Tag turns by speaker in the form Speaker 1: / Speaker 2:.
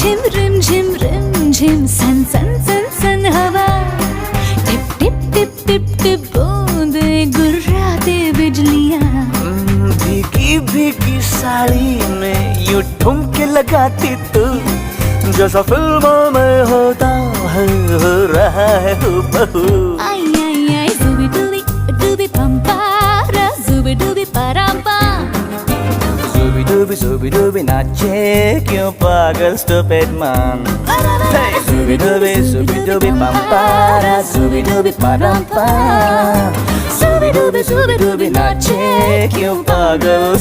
Speaker 1: Rim झिम सन सन सन सन हवा, tip tip tip tip tip बूंदे गुर्राते बिजलियाँ।
Speaker 2: भीगी भीगी साड़ी में यूं ठुमके लगाती तू, जैसा फिल्मों में होता है हो रहा है हूबहू।
Speaker 1: आई आई आई जुबी डूबी डूबी पंपारा, जुबी डूबी परांपा।
Speaker 2: Zubi dubi नाचे क्यों पागल stupid man। Zubi dubi pampara, zubi dubi parampa। Zubi dubi नाचे क्यों पागल